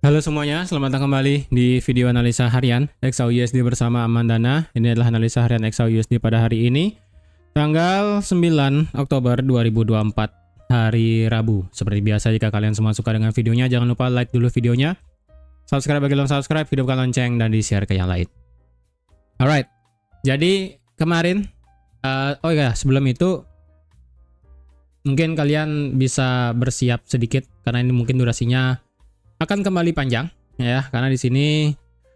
Halo semuanya, selamat datang kembali di video analisa harian XAUUSD bersama Amandana. Ini adalah analisa harian XAUUSD pada hari ini, tanggal 9 Oktober 2024, hari Rabu. Seperti biasa, jika kalian semua suka dengan videonya, jangan lupa like dulu videonya, subscribe bagi belum subscribe, hidupkan lonceng, dan di-share ke yang lain. Alright, jadi kemarin, sebelum itu, mungkin kalian bisa bersiap sedikit, karena ini mungkin durasinya akan kembali panjang ya, karena di sini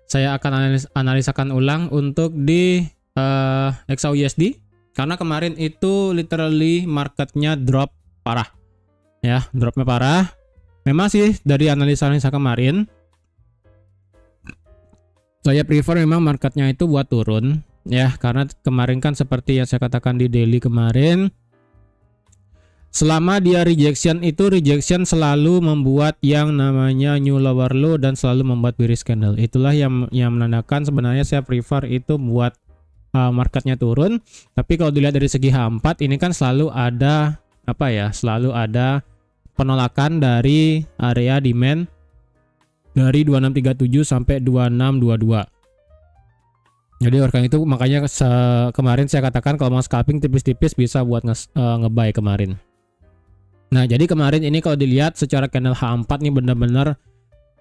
saya akan analisakan ulang untuk di XAUUSD, karena kemarin itu literally marketnya drop parah ya, dropnya parah. Memang sih dari analisa kemarin saya prefer memang marketnya itu buat turun ya, karena kemarin kan seperti yang saya katakan di daily kemarin, selama dia rejection selalu membuat yang namanya new lower low dan selalu membuat bearish candle. Itulah yang menandakan sebenarnya saya prefer itu buat marketnya turun. Tapi kalau dilihat dari segi H4 ini kan selalu ada selalu ada penolakan dari area demand dari 2637 sampai 2622. Jadi oleh itu makanya kemarin saya katakan kalau mau scalping tipis-tipis bisa buat nge-buy kemarin. Nah, jadi kemarin ini kalau dilihat secara candle H4 nih benar-benar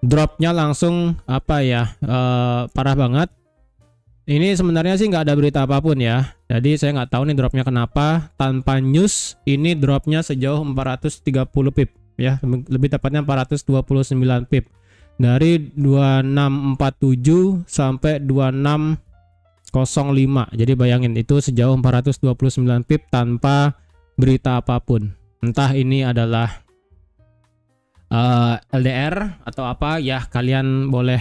dropnya langsung parah banget. Ini sebenarnya sih nggak ada berita apapun ya. Jadi saya nggak tahu nih dropnya kenapa. Tanpa news ini dropnya sejauh 430 pip ya, lebih tepatnya 429 pip. Dari 2647 sampai 2605. Jadi bayangin itu sejauh 429 pip tanpa berita apapun. Entah ini adalah LDR atau apa ya, kalian boleh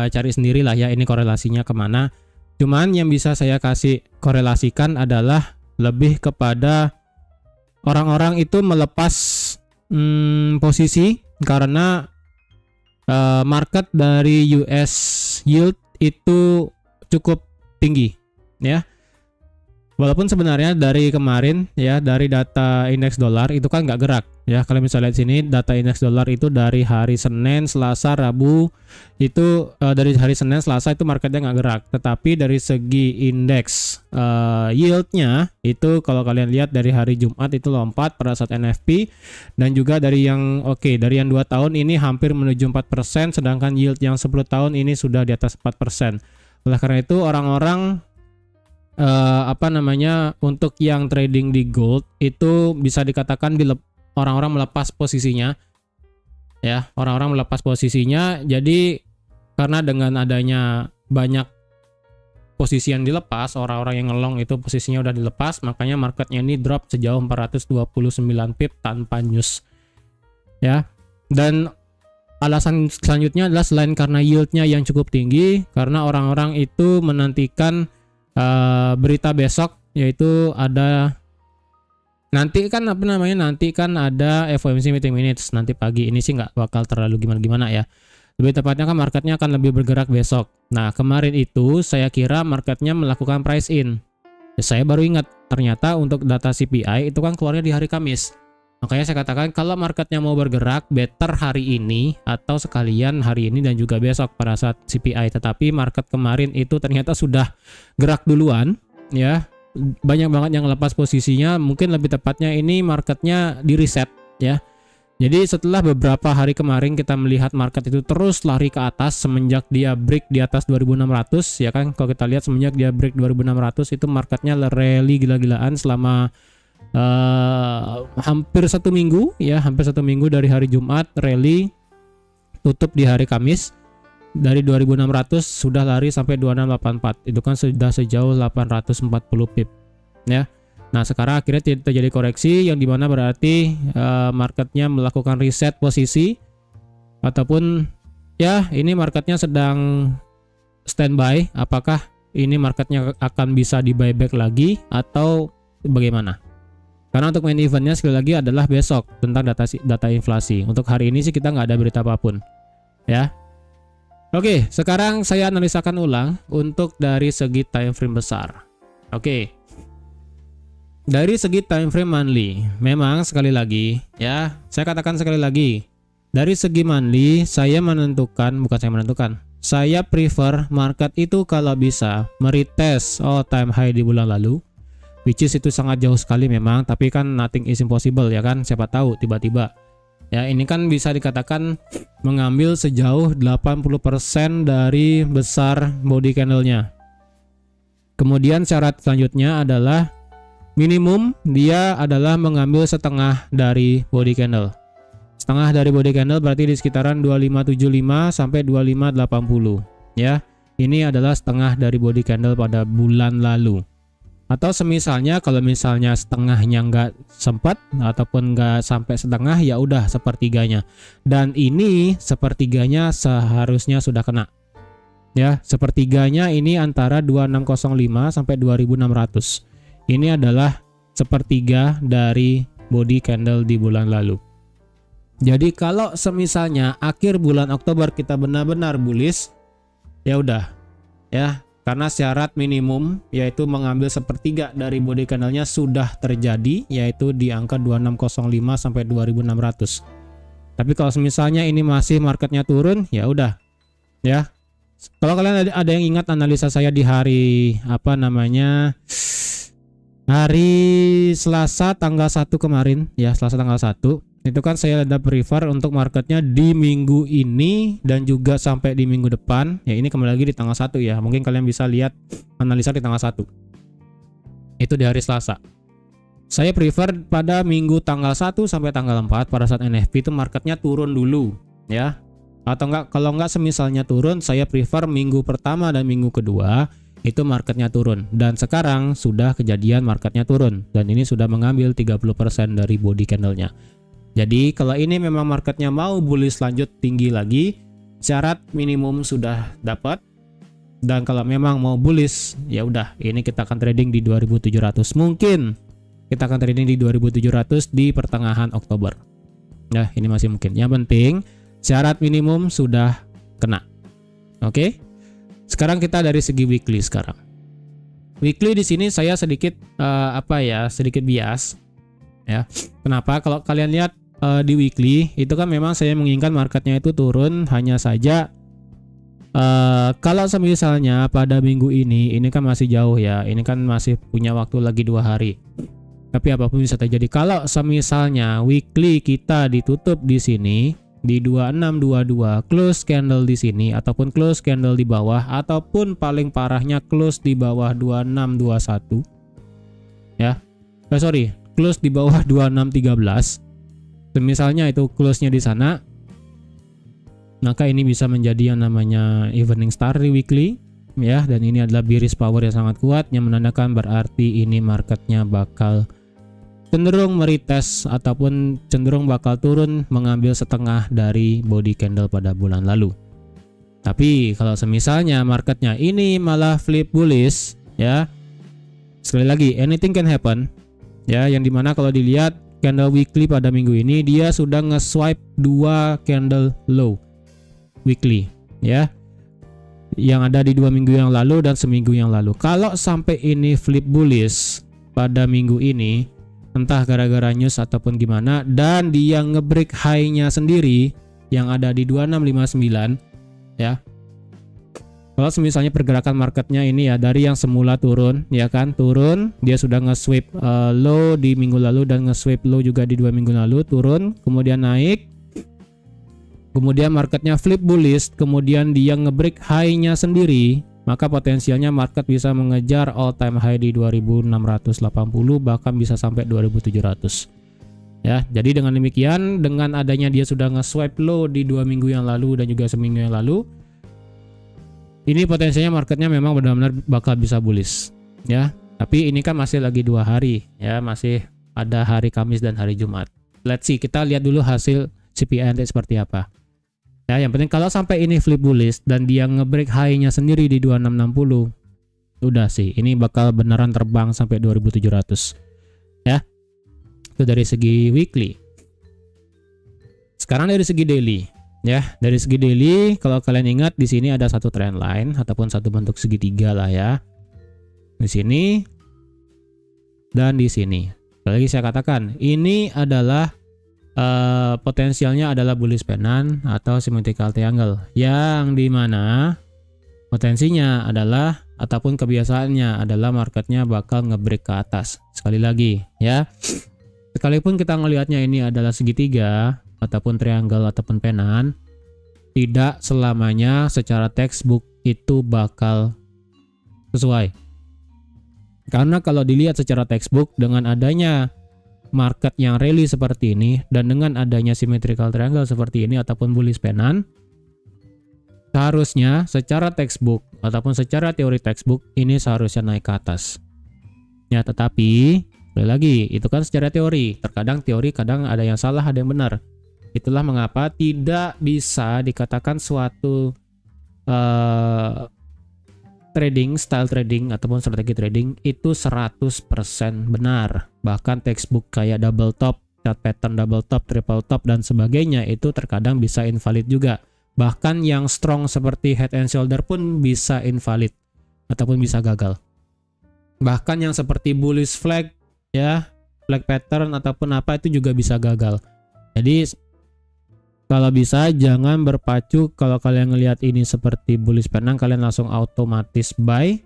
cari sendiri lah ya ini korelasinya kemana. Cuman yang bisa saya kasih korelasikan adalah lebih kepada orang-orang itu melepas posisi karena market dari US yield itu cukup tinggi ya. Walaupun sebenarnya dari kemarin ya, dari data indeks dolar itu kan nggak gerak ya. Kalau misalnya lihat sini data indeks dolar itu dari hari Senin, Selasa, Rabu itu dari hari Senin, Selasa itu marketnya nggak gerak. Tetapi dari segi indeks yieldnya itu kalau kalian lihat dari hari Jumat itu lompat pada saat NFP, dan juga dari yang dari yang 2 tahun ini hampir menuju 4%, sedangkan yield yang 10 tahun ini sudah di atas 4%. Oleh karena itu orang-orang untuk yang trading di gold itu bisa dikatakan orang-orang melepas posisinya ya, orang-orang melepas posisinya. Jadi karena dengan adanya banyak posisi yang dilepas, orang-orang yang ngelong itu posisinya udah dilepas, makanya marketnya ini drop sejauh 429 pip tanpa news ya. Dan alasan selanjutnya adalah selain karena yieldnya yang cukup tinggi, karena orang-orang itu menantikan berita besok, yaitu ada nanti kan ada FOMC meeting minutes nanti pagi. Ini sih nggak bakal terlalu gimana-gimana ya, lebih tepatnya kan marketnya akan lebih bergerak besok. Nah kemarin itu saya kira marketnya melakukan price in ya, saya baru ingat ternyata untuk data CPI itu kan keluarnya di hari Kamis. Makanya saya katakan kalau marketnya mau bergerak better hari ini atau sekalian hari ini dan juga besok pada saat CPI. Tetapi market kemarin itu ternyata sudah gerak duluan ya. Banyak banget yang lepas posisinya. Mungkin lebih tepatnya ini marketnya di reset ya. Jadi setelah beberapa hari kemarin kita melihat market itu terus lari ke atas semenjak dia break di atas 2600 ya kan. Kalau kita lihat semenjak dia break 2600 itu marketnya rally gila-gilaan selama hampir 1 minggu ya, hampir 1 minggu dari hari Jumat rally, tutup di hari Kamis dari 2600 sudah lari sampai 2684. Itu kan sudah sejauh 840 pip ya. Nah sekarang akhirnya terjadi koreksi yang dimana berarti marketnya melakukan reset posisi, ataupun ya ini marketnya sedang standby. Apakah ini marketnya akan bisa di buyback lagi atau bagaimana? Karena untuk main eventnya sekali lagi adalah besok tentang data inflasi. Untuk hari ini sih kita nggak ada berita apapun ya. Oke, sekarang saya analisakan ulang untuk dari segi time frame besar. Oke, dari segi time frame monthly, memang sekali lagi ya, saya katakan sekali lagi, Dari segi monthly, saya prefer market itu kalau bisa meretest all time high di bulan lalu, which is itu sangat jauh sekali memang, tapi kan nothing is impossible ya kan, siapa tahu tiba-tiba. Ya, ini kan bisa dikatakan mengambil sejauh 80% dari besar body candle-nya. Kemudian syarat selanjutnya adalah minimum dia adalah mengambil setengah dari body candle. Setengah dari body candle berarti di sekitaran 2575 sampai 2580 ya. Ini adalah setengah dari body candle pada bulan lalu. Atau semisalnya kalau misalnya setengahnya nggak sempat ataupun nggak sampai setengah, ya udah sepertiganya. Dan ini sepertiganya seharusnya sudah kena. Ya, sepertiganya ini antara 2605 sampai 2600. Ini adalah sepertiga dari body candle di bulan lalu. Jadi kalau semisalnya akhir bulan Oktober kita benar-benar bullish, ya udah ya, karena syarat minimum yaitu mengambil sepertiga dari body candlenya sudah terjadi, yaitu di angka 2605 sampai 2600. Tapi kalau misalnya ini masih marketnya turun, ya udah ya. Kalau kalian ada yang ingat analisa saya di hari hari Selasa tanggal 1 kemarin ya, Selasa tanggal 1 itu kan saya ada prefer untuk marketnya di minggu ini dan juga sampai di minggu depan ya. Ini kembali lagi di tanggal 1 ya, mungkin kalian bisa lihat analisa di tanggal 1 itu di hari Selasa. Saya prefer pada minggu tanggal 1 sampai tanggal 4 pada saat NFP itu marketnya turun dulu ya. Atau enggak, kalau enggak semisalnya turun, saya prefer minggu pertama dan minggu kedua itu marketnya turun. Dan sekarang sudah kejadian marketnya turun dan ini sudah mengambil 30% dari body candlenya. Jadi kalau ini memang marketnya mau bullish lanjut tinggi lagi, syarat minimum sudah dapat. Dan kalau memang mau bullish, ya udah, ini kita akan trading di 2700. Mungkin kita akan trading di 2700 di pertengahan Oktober. Nah, ini masih mungkin. Yang penting syarat minimum sudah kena. Oke. Sekarang kita dari segi weekly sekarang. Weekly di sini saya sedikit sedikit bias. Ya. Kenapa? Kalau kalian lihat di weekly itu kan memang saya menginginkan marketnya itu turun, hanya saja kalau misalnya pada minggu ini kan masih jauh ya, ini kan masih punya waktu lagi 2 hari. Tapi apapun bisa terjadi. Kalau misalnya weekly kita ditutup di sini di 2622, close candle di sini ataupun close candle di bawah, ataupun paling parahnya close di bawah 2621 ya. Close di bawah 2613. Misalnya itu close-nya di sana, maka ini bisa menjadi yang namanya evening star di weekly ya, dan ini adalah bearish power yang sangat kuat yang menandakan berarti ini marketnya bakal cenderung meretest ataupun cenderung bakal turun mengambil setengah dari body candle pada bulan lalu. Tapi kalau semisalnya marketnya ini malah flip bullish ya, sekali lagi anything can happen ya, yang dimana kalau dilihat candle weekly pada minggu ini dia sudah nge-swipe 2 candle low weekly ya, yang ada di 2 minggu yang lalu dan seminggu yang lalu. Kalau sampai ini flip bullish pada minggu ini, entah gara-gara news ataupun gimana, dan dia ngebreak high-nya sendiri yang ada di 2659 ya. Kalau misalnya pergerakan marketnya ini ya dari yang semula turun ya kan, turun, dia sudah nge-sweep low di minggu lalu dan nge-sweep low juga di 2 minggu lalu, turun, kemudian naik, kemudian marketnya flip bullish, kemudian dia ngebreak high-nya sendiri, maka potensialnya market bisa mengejar all time high di 2680, bahkan bisa sampai 2700 ya. Jadi dengan demikian, dengan adanya dia sudah nge-swipe low di 2 minggu yang lalu dan juga seminggu yang lalu, ini potensinya marketnya memang benar-benar bakal bisa bullish ya. Tapi ini kan masih lagi 2 hari ya, masih ada hari Kamis dan hari Jumat. Let's see, kita lihat dulu hasil CPI nanti seperti apa ya. Yang penting kalau sampai ini flip bullish dan dia ngebreak high-nya sendiri di 2660, udah sih ini bakal beneran terbang sampai 2700 ya. Itu dari segi weekly. Sekarang dari segi daily ya. Dari segi daily, kalau kalian ingat di sini ada satu trend line ataupun satu bentuk segitiga lah ya, di sini dan di sini. Sekali lagi saya katakan, ini adalah potensialnya adalah bullish pennant atau symmetrical triangle, yang dimana potensinya adalah ataupun kebiasaannya adalah marketnya bakal ngebreak ke atas. Sekali lagi ya, sekalipun kita ngelihatnya ini adalah segitiga ataupun triangle ataupun pennant, tidak selamanya secara textbook itu bakal sesuai. Karena kalau dilihat secara textbook, dengan adanya market yang rally seperti ini dan dengan adanya symmetrical triangle seperti ini ataupun bullish pennant, seharusnya secara textbook ataupun secara teori textbook ini seharusnya naik ke atas. Ya, tetapi sekali lagi itu kan secara teori. Terkadang teori kadang ada yang salah, ada yang benar. Itulah mengapa tidak bisa dikatakan suatu style trading ataupun strategi trading itu 100% benar. Bahkan textbook kayak double top, chart pattern double top, triple top dan sebagainya itu terkadang bisa invalid juga. Bahkan yang strong seperti head and shoulder pun bisa invalid ataupun bisa gagal. Bahkan yang seperti bullish flag ya, flag pattern ataupun apa itu juga bisa gagal. Jadi kalau bisa jangan berpacu. Kalau kalian ngelihat ini seperti bullish pennant, kalian langsung otomatis buy.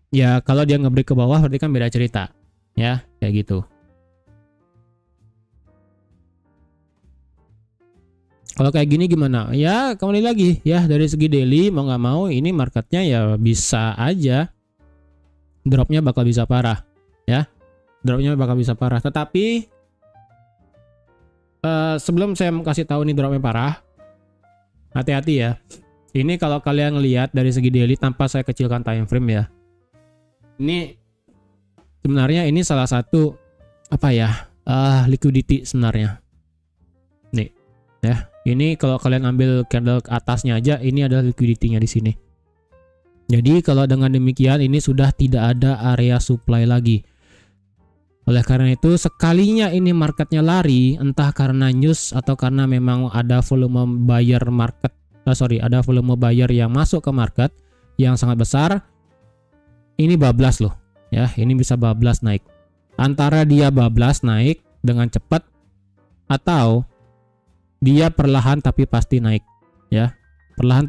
Ya kalau dia ngebreak ke bawah berarti kan beda cerita. Ya kayak gitu. Kalau kayak gini gimana? Ya kembali lagi ya, dari segi daily mau nggak mau ini marketnya ya bisa aja dropnya bakal bisa parah ya. Dropnya bakal bisa parah. Tetapi sebelum saya kasih tahu ini dropnya parah, hati-hati ya. Ini kalau kalian lihat dari segi daily tanpa saya kecilkan time frame ya. Ini sebenarnya ini salah satu apa ya? Liquidity sebenarnya. Nih ya. Ini kalau kalian ambil candle atasnya aja, ini adalah liquidity-nya di sini. Jadi kalau dengan demikian ini sudah tidak ada area supply lagi. Oleh karena itu sekalinya ini marketnya lari, entah karena news atau karena memang ada volume buyer ada volume buyer yang masuk ke market yang sangat besar, ini bablas loh ya, ini bisa bablas naik. Antara dia bablas naik dengan cepat atau dia perlahan tapi pasti naik ya. Perlahan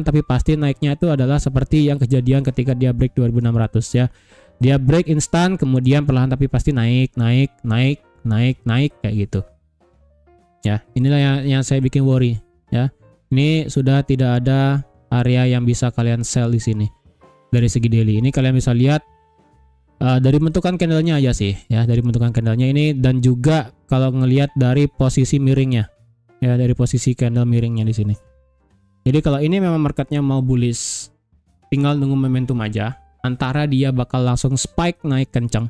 tapi pasti naiknya itu adalah seperti yang kejadian ketika dia break 2600 ya. Dia break instan kemudian perlahan tapi pasti naik kayak gitu. Ya, inilah yang saya bikin worry ya. Ini sudah tidak ada area yang bisa kalian sell di sini. Dari segi daily ini kalian bisa lihat dari bentukan candlenya aja sih ya, dari bentukan candlenya ini dan juga kalau ngelihat dari posisi miringnya. Ya, dari posisi candle miringnya di sini. Jadi kalau ini memang marketnya mau bullish, tinggal nunggu momentum aja. Antara dia bakal langsung spike naik kencang,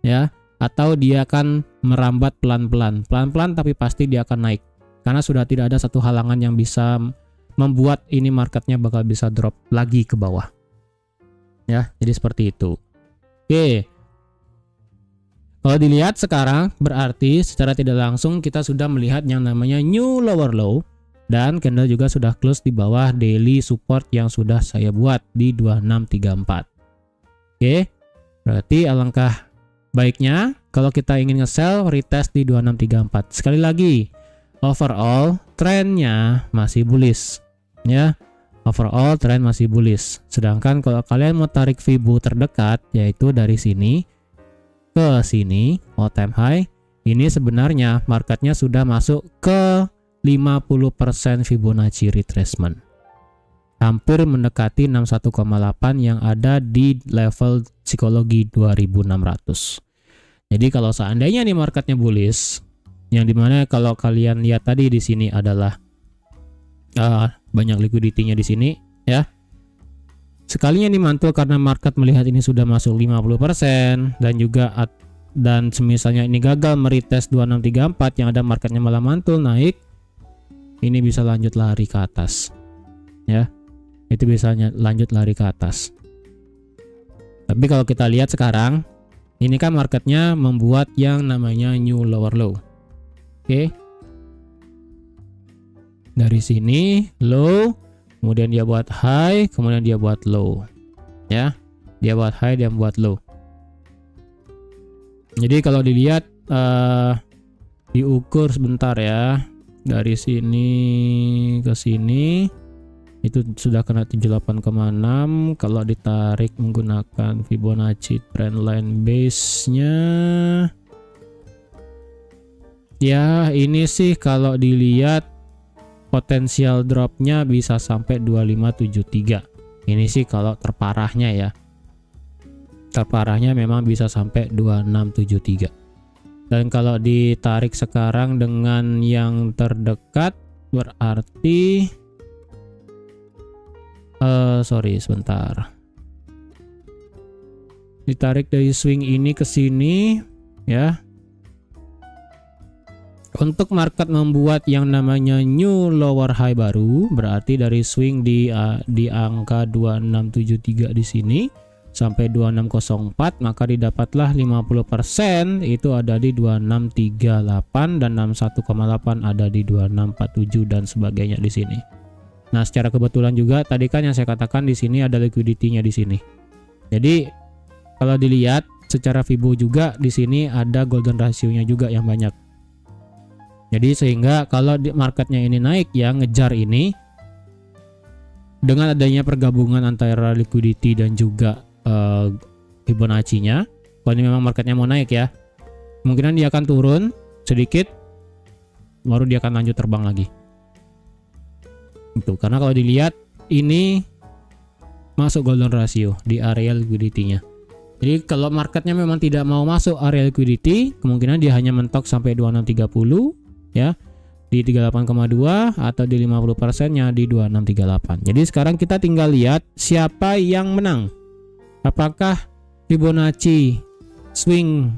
ya, atau dia akan merambat pelan-pelan, tapi pasti dia akan naik. Karena sudah tidak ada satu halangan yang bisa membuat ini marketnya bakal bisa drop lagi ke bawah. Ya, jadi seperti itu. Oke. Kalau dilihat sekarang berarti secara tidak langsung kita sudah melihat yang namanya new lower low dan candle juga sudah close di bawah daily support yang sudah saya buat di 2634. Oke, berarti alangkah baiknya kalau kita ingin nge-sell retest di 2634. Sekali lagi, overall trennya masih bullish ya. Overall trend masih bullish. Sedangkan kalau kalian mau tarik Fibo terdekat yaitu dari sini ke sini, all time high, ini sebenarnya marketnya sudah masuk ke 50% Fibonacci retracement, hampir mendekati 61,8 yang ada di level psikologi 2600. Jadi kalau seandainya nih marketnya bullish, yang dimana kalau kalian lihat tadi di sini adalah banyak liquidity-nya di sini ya. Sekalinya dimantul karena market melihat ini sudah masuk 50% dan semisalnya ini gagal meretest 2634 yang ada marketnya malah mantul naik, ini bisa lanjut lari ke atas ya. Itu bisa lanjut lari ke atas. Tapi kalau kita lihat sekarang ini kan marketnya membuat yang namanya new lower low. Oke. Dari sini low, kemudian dia buat high, kemudian dia buat low ya. Dia buat high, dia buat low. Jadi kalau dilihat diukur sebentar ya. Dari sini ke sini itu sudah kena 78,6. Kalau ditarik menggunakan Fibonacci trendline base-nya, ya ini sih kalau dilihat potensial dropnya bisa sampai 2573. Ini sih kalau terparahnya ya. Terparahnya memang bisa sampai 2673. Dan kalau ditarik sekarang dengan yang terdekat berarti sorry sebentar. Ditarik dari swing ini ke sini ya. Untuk market membuat yang namanya new lower high baru, berarti dari swing di angka 2673 di sini sampai 2604, maka didapatlah 50% itu ada di 2638 dan 61,8 ada di 2647 dan sebagainya di sini. Nah, secara kebetulan juga tadi kan yang saya katakan di sini ada liquidity-nya di sini. Jadi kalau dilihat secara Fibo juga di sini ada golden ratio-nya juga yang banyak. Jadi sehingga kalau marketnya ini naik ya, ngejar ini dengan adanya pergabungan antara liquidity dan juga Fibonacci-nya, kalau ini memang marketnya mau naik ya, kemungkinan dia akan turun sedikit baru dia akan lanjut terbang lagi. Itu karena kalau dilihat ini masuk golden ratio di area liquidity-nya. Jadi kalau marketnya memang tidak mau masuk area liquidity, kemungkinan dia hanya mentok sampai 2630 ya, di 38,2 atau di 50%-nya di 2638. Jadi sekarang kita tinggal lihat siapa yang menang. Apakah Fibonacci swing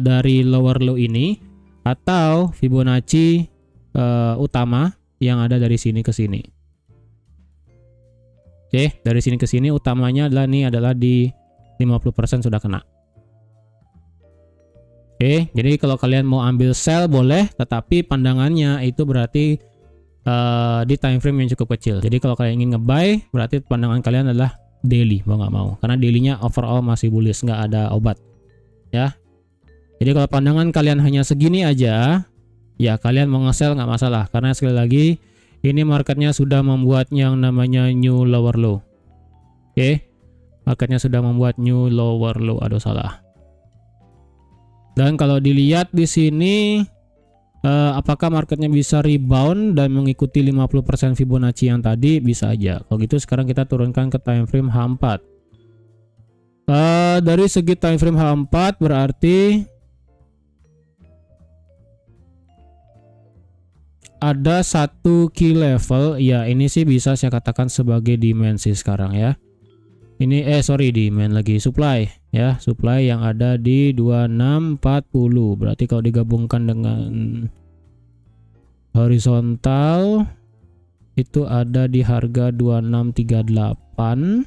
dari lower low ini atau Fibonacci utama yang ada dari sini ke sini. Oke, dari sini ke sini utamanya adalah di 50% sudah kena. Oke, jadi kalau kalian mau ambil sell boleh, tetapi pandangannya itu berarti di time frame yang cukup kecil. Jadi kalau kalian ingin nge-buy, berarti pandangan kalian adalah daily, mau nggak mau. Karena daily-nya overall masih bullish, nggak ada obat. Ya. Jadi kalau pandangan kalian hanya segini aja, ya kalian mau nge-sell nggak masalah. Karena sekali lagi, ini marketnya sudah membuat yang namanya new lower low. Oke, marketnya sudah membuat new lower low. Aduh salah. Dan kalau dilihat di sini apakah marketnya bisa rebound dan mengikuti 50% Fibonacci yang tadi, bisa aja. Kalau gitu sekarang kita turunkan ke time frame H4. Dari segi time frame H4 berarti ada satu key level, ya ini sih bisa saya katakan sebagai dimensi sekarang ya. Ini demand lagi, supply ya, supply yang ada di 2640. Berarti kalau digabungkan dengan horizontal itu ada di harga 2638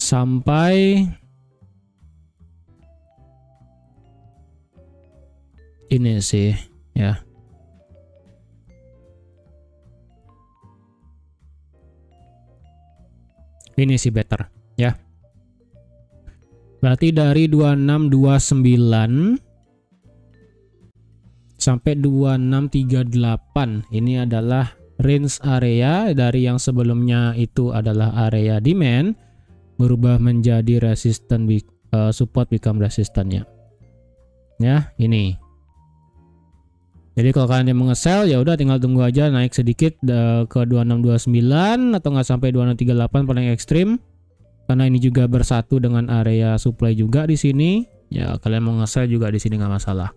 sampai ini sih ya. Ini sih better ya. Berarti dari 2629 sampai 2638 ini adalah range area dari yang sebelumnya itu adalah area demand berubah menjadi resistance, support become resistance-nya. Ya, ini. Jadi kalau kalian yang mau nge-sell ya udah tinggal tunggu aja naik sedikit ke 2629 atau nggak sampai 2638 paling ekstrim. Karena ini juga bersatu dengan area supply juga di sini. Ya kalian mau nge-sell juga di sini nggak masalah.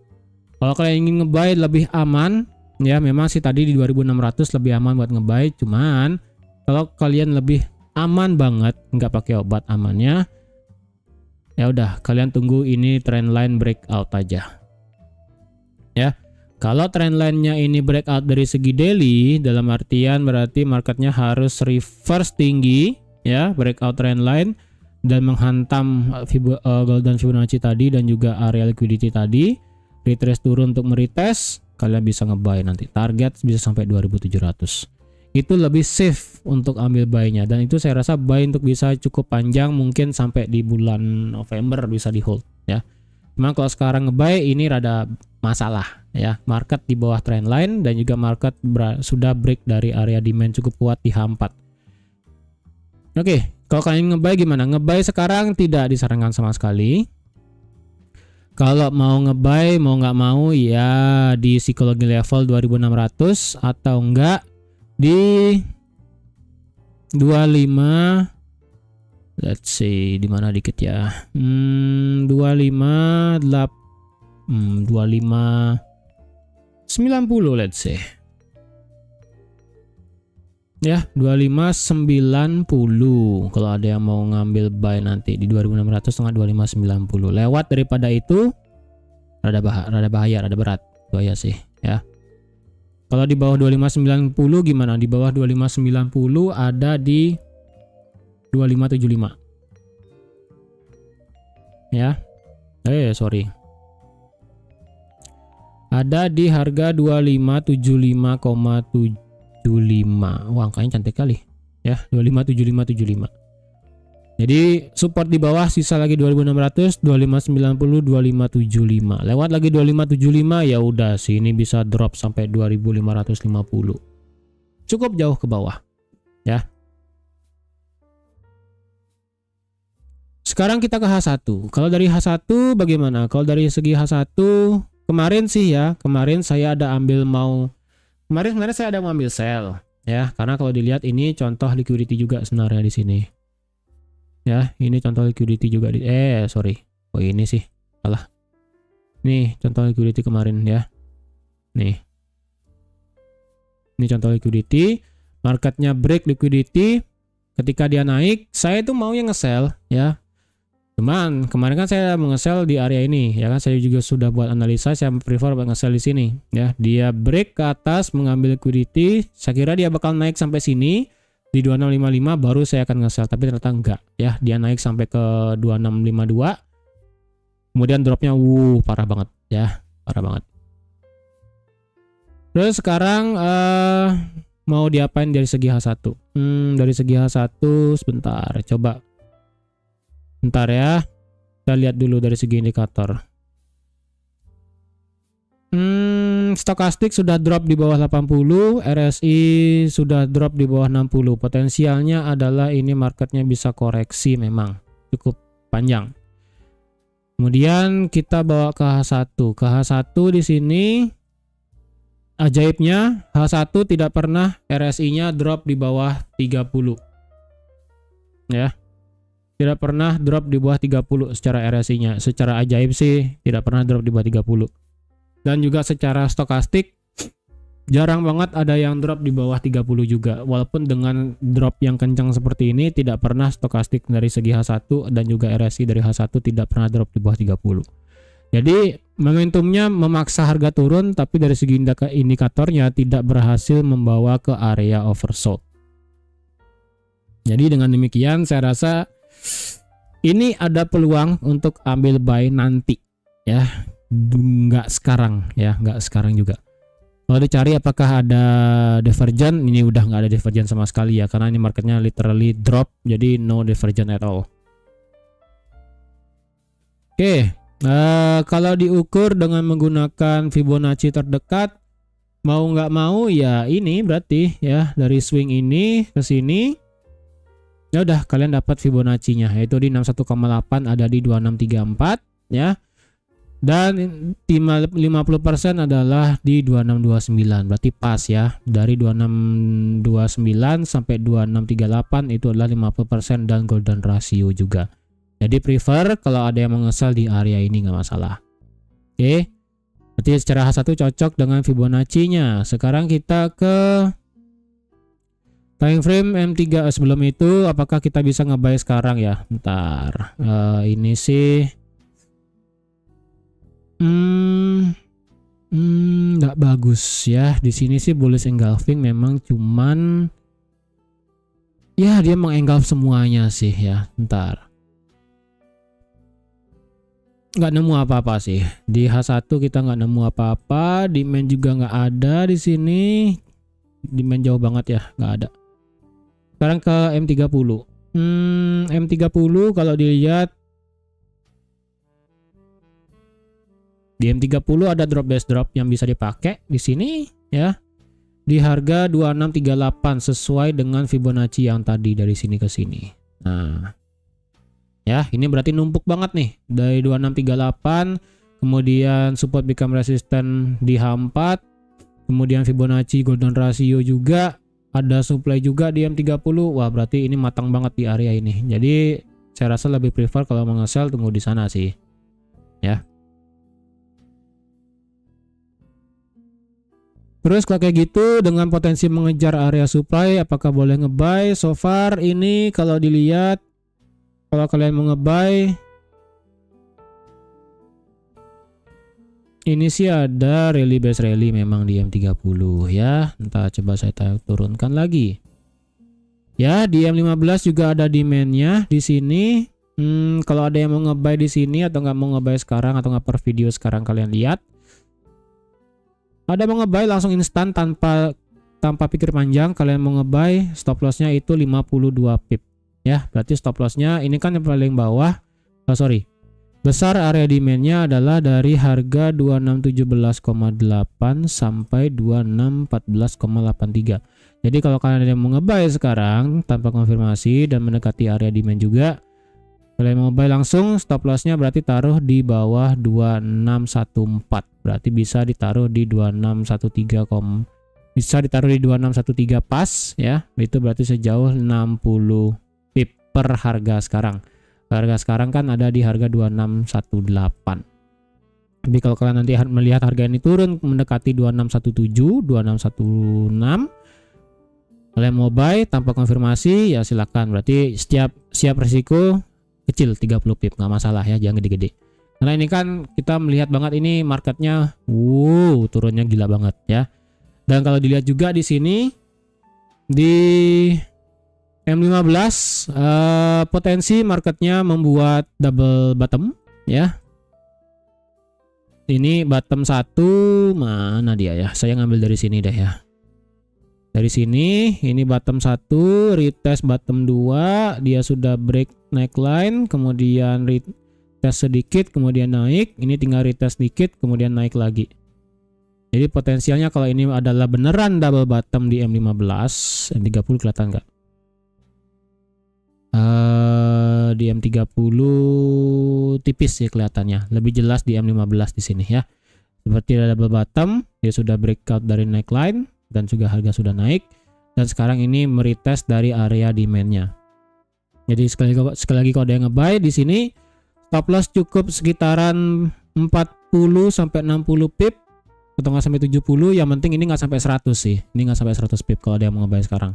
Kalau kalian ingin nge-buy lebih aman, ya memang sih tadi di 2600 lebih aman buat nge-buy. Cuman kalau kalian lebih aman banget nggak pakai obat amannya, ya udah kalian tunggu ini trendline breakout aja. Ya. Kalau trendline-nya ini breakout dari segi daily, dalam artian berarti marketnya harus reverse tinggi, ya, breakout trendline dan menghantam golden Fibonacci tadi dan juga area liquidity tadi, retrace turun untuk meretest, kalian bisa nge-buy nanti. Target bisa sampai 2700. Itu lebih safe untuk ambil buy-nya dan itu saya rasa buy untuk bisa cukup panjang, mungkin sampai di bulan November bisa di hold, ya. Cuma kalau sekarang nge-buy ini rada masalah ya. Market di bawah trendline dan juga market sudah break dari area demand cukup kuat di H4. Oke, kalau kalian nge-buy gimana? Nge-buy sekarang tidak disarankan sama sekali. Kalau mau nge-buy mau nggak mau ya di psikologi level 2600 atau enggak di 25. Let's see di mana dikit ya. 25 90 let's say. Ya, 2590 kalau ada yang mau ngambil buy nanti di 2600 tengah 2590. Lewat daripada itu rada bahaya, rada berat. Bahaya sih, ya. Kalau di bawah 2590 gimana? Di bawah 2590 ada di 2575 ya. Sorry, ada di harga 2575,75. Wah, angkanya cantik kali ya, 257575. Jadi support di bawah, sisa lagi 2600, 2590, 2575. Lewat lagi 2575 ya udah sini bisa drop sampai 2550. Cukup jauh ke bawah ya. Sekarang kita ke H1. Kalau dari H1 bagaimana? Kalau dari segi H1 kemarin sih ya, kemarin saya ada kemarin sebenarnya saya ada mengambil sell ya, karena kalau dilihat ini contoh liquidity juga sebenarnya di sini. Ya, ini contoh liquidity juga di sorry. Oh, ini sih salah. Nih, contoh liquidity kemarin ya. Nih. Ini contoh liquidity, marketnya break liquidity. Ketika dia naik, saya itu mau yang nge-sell ya. Cuman kemarin kan saya nge-sell di area ini ya kan, saya juga sudah buat analisa, saya prefer buat nge-sell di sini ya. Dia break ke atas mengambil liquidity, saya kira dia bakal naik sampai sini di 2655 baru saya akan nge-sell, tapi ternyata enggak ya. Dia naik sampai ke 2652. Kemudian dropnya parah banget ya, parah banget. Terus sekarang mau diapain dari segi H1? Dari segi H1 sebentar, coba bentar ya, kita lihat dulu dari segi indikator. Stokastik sudah drop di bawah 80, RSI sudah drop di bawah 60. Potensialnya adalah ini marketnya bisa koreksi memang cukup panjang. Kemudian kita bawa ke H1. Ke H1 di sini ajaibnya H1 tidak pernah RSI-nya drop di bawah 30. Ya. Tidak pernah drop di bawah 30 secara RSI-nya. Secara ajaib sih tidak pernah drop di bawah 30. Dan juga secara stokastik jarang banget ada yang drop di bawah 30 juga. Walaupun dengan drop yang kencang seperti ini tidak pernah stokastik dari segi H1 dan juga RSI dari H1 tidak pernah drop di bawah 30. Jadi momentumnya memaksa harga turun, tapi dari segi indikatornya tidak berhasil membawa ke area oversold. Jadi dengan demikian saya rasa ini ada peluang untuk ambil buy nanti ya, nggak sekarang ya, nggak sekarang juga. Kalau dicari apakah ada divergent, ini udah nggak ada divergent sama sekali ya, karena ini marketnya literally drop, jadi no divergent at all. Oke, kalau diukur dengan menggunakan Fibonacci terdekat, mau nggak mau ya ini berarti ya dari swing ini ke sini. Ya udah kalian dapat Fibonacci-nya yaitu di 61,8 ada di 2634 ya. Dan 50% adalah di 2629. Berarti pas ya. Dari 2629 sampai 2638 itu adalah 50% dan golden ratio juga. Jadi prefer kalau ada yang mengesal di area ini nggak masalah. Oke. Berarti secara H1 cocok dengan Fibonacci-nya. Sekarang kita ke time frame M3. Sebelum itu apakah kita bisa nge-buy sekarang ya? Bentar. Ini sih nggak bagus ya. Di sini sih bullish engulfing memang, cuman ya dia mengengulf semuanya sih ya. Bentar. Nggak nemu apa-apa sih. Di H1 kita nggak nemu apa-apa. Demand juga nggak ada di sini. Demand jauh banget ya, nggak ada. Sekarang ke M30. M30 kalau dilihat Di M30 ada drop base drop yang bisa dipakai di sini ya. Di harga 2638 sesuai dengan Fibonacci yang tadi dari sini ke sini. Nah, ya, ini berarti numpuk banget nih dari 2638, kemudian support become resistant di H4, kemudian Fibonacci golden ratio juga, ada supply juga di M30. Wah, berarti ini matang banget di area ini. Jadi, saya rasa lebih prefer kalau mau nge-sell tunggu di sana sih. Ya. Terus kalau kayak gitu dengan potensi mengejar area supply, apakah boleh nge-buy? So far ini kalau dilihat, kalau kalian mau nge-buy, ini sih ada rally base rally memang di M30 ya. Entah, coba saya turunkan lagi. Ya, di M15 juga ada demand-nya di sini. Kalau ada yang mau nge-buy di sini atau nggak mau nge-buy sekarang atau nggak per video sekarang, kalian lihat. Ada mau nge-buy langsung instan tanpa pikir panjang. Kalian mau nge-buy, stop lossnya itu 52 pip ya. Berarti stop lossnya ini kan yang paling bawah. Besar area demandnya adalah dari harga 2617,8 sampai 2614,83. Jadi kalau kalian ada yang mau nge-buy sekarang tanpa konfirmasi dan mendekati area demand juga, kalian mau buy langsung, stop lossnya berarti taruh di bawah 2614. Berarti bisa ditaruh di 2613, bisa ditaruh di 2613 pas ya. Itu berarti sejauh 60 pip per harga sekarang. Harga sekarang kan ada di harga 2618. Tapi kalau kalian nanti melihat harga ini turun mendekati 2617, 2616, kalian mau buy tanpa konfirmasi ya silakan. Berarti siap risiko kecil 30 pip, nggak masalah ya, jangan gede-gede. Karena ini kan kita melihat banget ini marketnya, turunnya gila banget ya. Dan kalau dilihat juga di sini di M15 potensi marketnya membuat double bottom ya. Ini bottom 1 mana dia ya? Saya ngambil dari sini deh ya. Dari sini ini bottom 1, retest bottom 2, dia sudah break neckline, kemudian retest sedikit, kemudian naik, ini tinggal retest sedikit, kemudian naik lagi. Jadi potensialnya kalau ini adalah beneran double bottom di M15, M30 kelihatan nggak? Di M30 tipis sih kelihatannya, lebih jelas di M15 di sini ya. Seperti ada double bottom, dia sudah breakout dari neckline dan juga harga sudah naik, dan sekarang ini meretest dari area demand-nya. Jadi sekali lagi kalau ada yang nge-buy di sini, stop loss cukup sekitaran 40 sampai 60 pip atau nggak sampai 70, yang penting ini nggak sampai 100 sih. Ini nggak sampai 100 pip kalau ada yang mau nge-buy sekarang.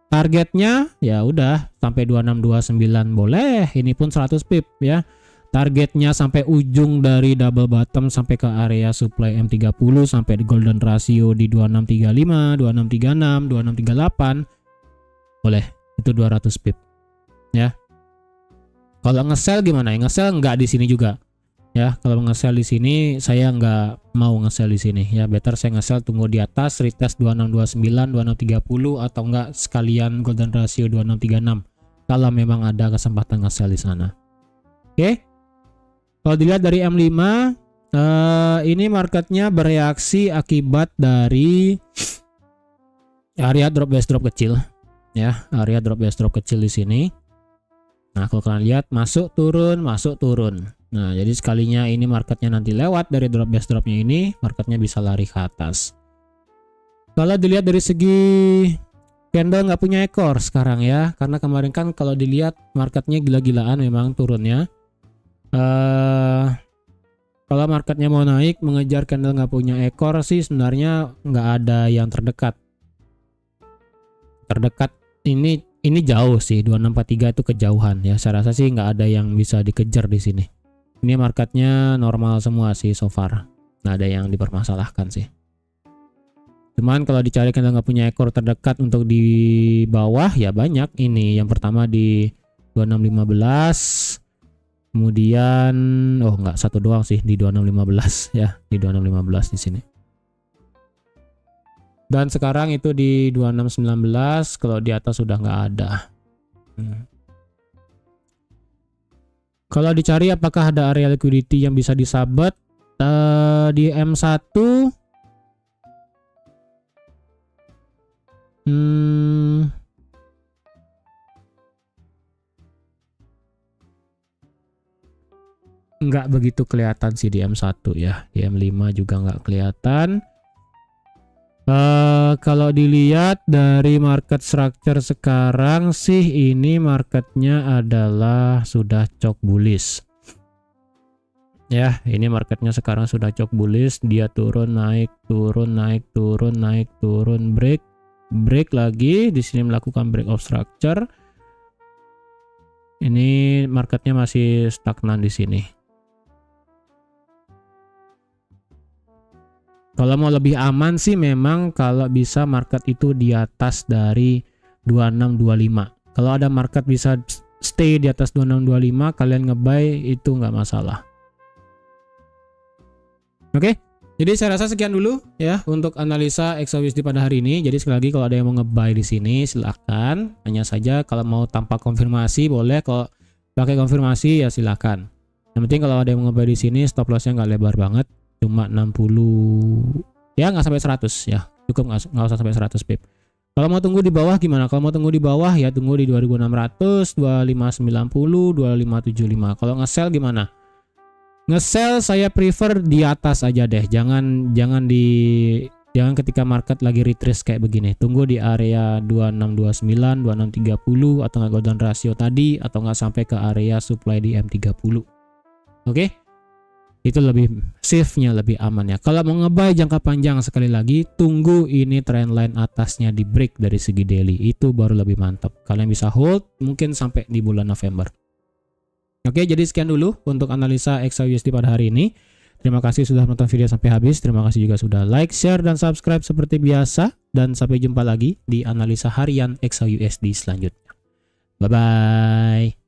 Targetnya ya udah sampai 2629 boleh, ini pun 100 pip ya. Targetnya sampai ujung dari double bottom sampai ke area supply M30 sampai di golden ratio di 2635, 2636, 2638. Boleh, itu 200 pip. Ya. Kalau nge-sell gimana? Nge-sell nggak di sini juga. Ya, kalau nge-sell di sini saya nggak mau nge-sell di sini. Ya, better saya nge-sell tunggu di atas retest 2629, 2630 atau enggak sekalian golden ratio 2636. Kalau memang ada kesempatan nge-sell di sana. Oke. Kalau dilihat dari M5, ini marketnya bereaksi akibat dari area drop base drop kecil, ya, area drop base drop kecil di sini. Nah, kalau kalian lihat masuk turun. Nah, jadi sekalinya ini marketnya nanti lewat dari drop base dropnya ini, marketnya bisa lari ke atas. Kalau dilihat dari segi candle nggak punya ekor sekarang ya, karena kemarin kan kalau dilihat marketnya gila-gilaan memang turunnya. Kalau marketnya mau naik mengejar candle nggak punya ekor sih sebenarnya nggak ada yang terdekat. Ini jauh sih, 2643 itu kejauhan ya. Saya rasa sih nggak ada yang bisa dikejar di sini. Ini marketnya normal semua sih so far, nggak ada yang dipermasalahkan sih. Cuman kalau dicari candle nggak punya ekor terdekat untuk di bawah ya banyak. Ini yang pertama di 2615. Kemudian nggak satu doang sih di 2615 ya, di 2615 di sini. Dan sekarang itu di 2619, kalau di atas sudah nggak ada. Kalau dicari apakah ada area liquidity yang bisa disabet, Di M1 nggak begitu kelihatan sih di M1 ya. Di M5 juga nggak kelihatan. Kalau dilihat dari market structure sekarang sih, ini marketnya adalah sudah cok bullish ya. Ini marketnya sekarang sudah cok bullish. Dia turun naik turun naik turun naik turun, break lagi di sini, melakukan break of structure. Ini marketnya masih stagnan di sini. Kalau mau lebih aman sih memang kalau bisa market itu di atas dari 2625. Kalau ada market bisa stay di atas 2625, kalian ngebuy itu nggak masalah. Oke, jadi saya rasa sekian dulu ya untuk analisa XAUSD pada hari ini. Jadi sekali lagi, kalau ada yang mau ngebuy di sini silahkan. Hanya saja kalau mau tanpa konfirmasi boleh, kalau pakai konfirmasi ya silahkan. Yang penting kalau ada yang mau ngebuy di sini, stop lossnya nggak lebar banget. Cuma 60 ya, nggak sampai 100 ya, cukup, nggak usah sampai 100 pip. Kalau mau tunggu di bawah gimana? Kalau mau tunggu di bawah ya tunggu di 2600, 2590, 2575. Kalau nge-sell gimana? Nge-sell saya prefer di atas aja deh, jangan ketika market lagi retrace kayak begini. Tunggu di area 2629, 2630 atau nggak golden ratio tadi, atau nggak sampai ke area supply di M30. Oke? Itu lebih safe-nya, lebih aman ya. Kalau mau ngebuy jangka panjang, sekali lagi tunggu ini trendline atasnya di break dari segi daily, itu baru lebih mantap. Kalian bisa hold mungkin sampai di bulan November. Oke, jadi sekian dulu untuk analisa XAUSD pada hari ini. Terima kasih sudah menonton video sampai habis. Terima kasih juga sudah like, share, dan subscribe seperti biasa. Dan sampai jumpa lagi di analisa harian XAUSD selanjutnya. Bye bye.